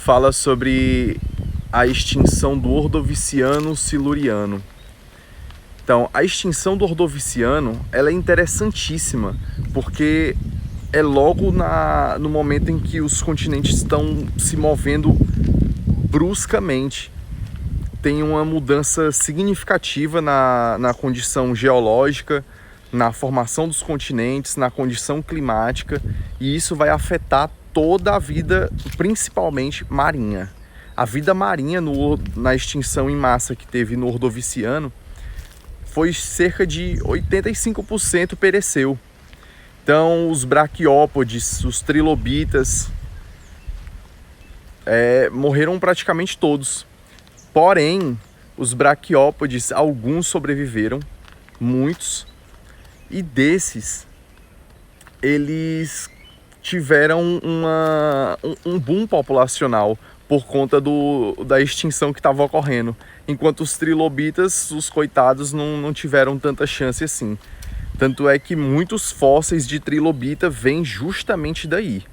fala sobre a extinção do Ordoviciano siluriano. Então, a extinção do Ordoviciano, ela é interessantíssima, porque é logo no momento em que os continentes estão se movendo bruscamente. Tem uma mudança significativa na condição geológica, na formação dos continentes, na condição climática, e isso vai afetar toda a vida, principalmente marinha. A vida marinha na extinção em massa que teve no Ordoviciano foi cerca de 85% pereceu. Então os braquiópodes, os trilobitas morreram praticamente todos. Porém, os braquiópodes, alguns sobreviveram, muitos, e desses eles tiveram um boom populacional por conta da extinção que estava ocorrendo, enquanto os trilobitas, os coitados, não tiveram tanta chance assim. Tanto é que muitos fósseis de trilobita vêm justamente daí.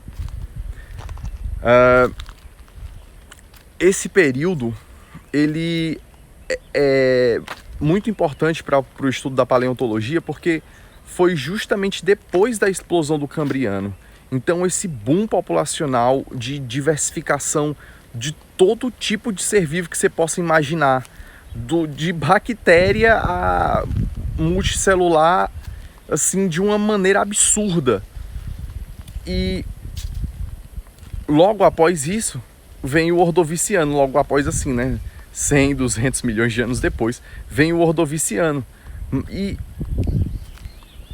Esse período ele é muito importante para o estudo da paleontologia, porque foi justamente depois da explosão do Cambriano. Então esse boom populacional de diversificação de todo tipo de ser vivo que você possa imaginar, de bactéria a multicelular, assim, de uma maneira absurda. E logo após isso vem o Ordoviciano, logo após, assim, né, 100, 200 milhões de anos depois, vem o Ordoviciano. E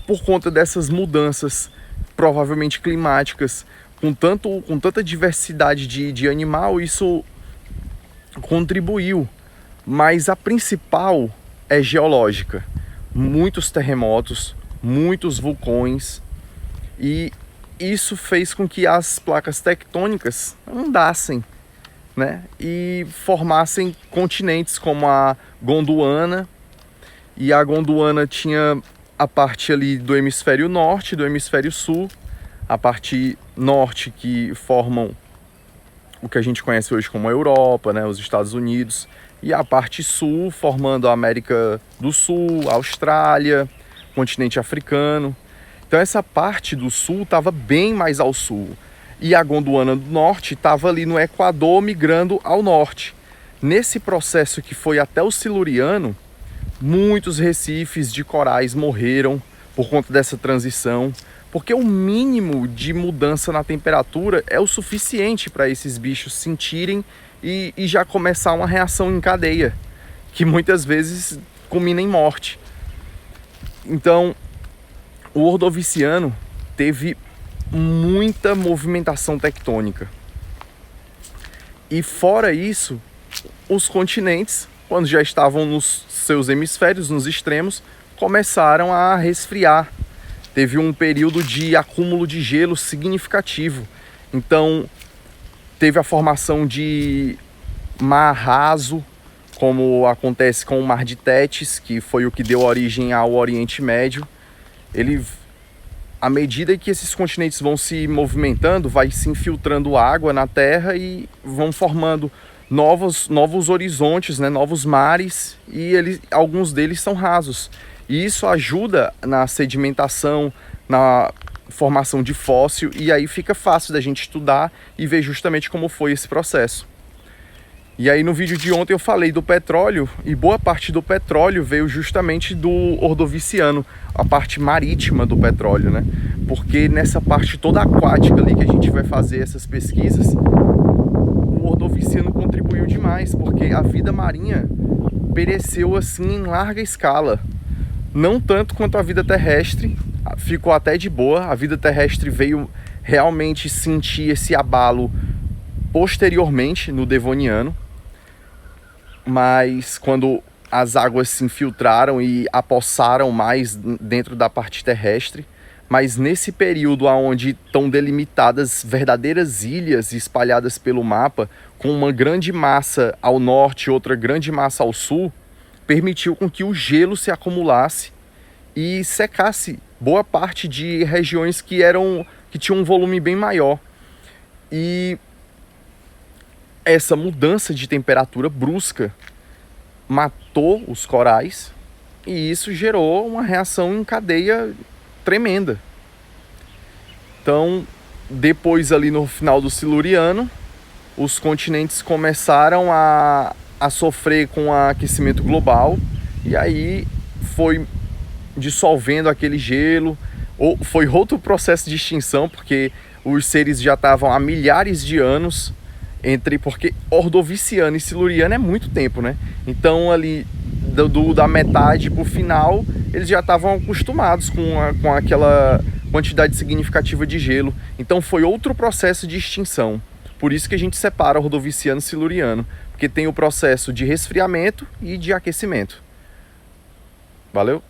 por conta dessas mudanças, provavelmente climáticas, com tanta diversidade de animal, isso contribuiu. Mas a principal é geológica. Muitos terremotos, muitos vulcões, e isso fez com que as placas tectônicas andassem, né, e formassem continentes como a Gondwana. E a Gondwana tinha a parte ali do hemisfério norte, do hemisfério sul, a parte norte que formam o que a gente conhece hoje como a Europa, né, os Estados Unidos, e a parte sul formando a América do Sul, a Austrália, o continente africano. Então essa parte do sul estava bem mais ao sul, e a Gondwana do norte estava ali no Equador, migrando ao norte. Nesse processo que foi até o Siluriano, muitos recifes de corais morreram por conta dessa transição, porque o mínimo de mudança na temperatura é o suficiente para esses bichos sentirem e já começar uma reação em cadeia, que muitas vezes culmina em morte. Então, o Ordoviciano teve muita movimentação tectônica. E fora isso, os continentes, quando já estavam nos seus hemisférios, nos extremos, começaram a resfriar. Teve um período de acúmulo de gelo significativo. Então, teve a formação de mar raso, como acontece com o Mar de Tétis, que foi o que deu origem ao Oriente Médio. À medida que esses continentes vão se movimentando, vai se infiltrando água na Terra e vão formando novos horizontes, né, novos mares, e alguns deles são rasos. E isso ajuda na sedimentação, na formação de fóssil, e aí fica fácil da gente estudar e ver justamente como foi esse processo. E aí no vídeo de ontem eu falei do petróleo, e boa parte do petróleo veio justamente do Ordoviciano, a parte marítima do petróleo, né? Porque nessa parte toda aquática ali que a gente vai fazer essas pesquisas, o Ordoviciano contribuiu demais, porque a vida marinha pereceu assim em larga escala. Não tanto quanto a vida terrestre, ficou até de boa. A vida terrestre veio realmente sentir esse abalo posteriormente no Devoniano, mas quando as águas se infiltraram e apossaram mais dentro da parte terrestre. Mas nesse período onde estão delimitadas verdadeiras ilhas espalhadas pelo mapa, com uma grande massa ao norte e outra grande massa ao sul, permitiu com que o gelo se acumulasse e secasse boa parte de regiões que tinham um volume bem maior. E essa mudança de temperatura brusca matou os corais e isso gerou uma reação em cadeia tremenda. Então, depois ali no final do Siluriano, os continentes começaram a sofrer com o aquecimento global e aí foi dissolvendo aquele gelo, ou foi outro processo de extinção, porque os seres já estavam há milhares de anos porque Ordoviciano e Siluriano é muito tempo, né? Então ali da metade pro final, eles já estavam acostumados com aquela quantidade significativa de gelo. Então foi outro processo de extinção. Por isso que a gente separa Ordoviciano e Siluriano, porque tem o processo de resfriamento e de aquecimento. Valeu?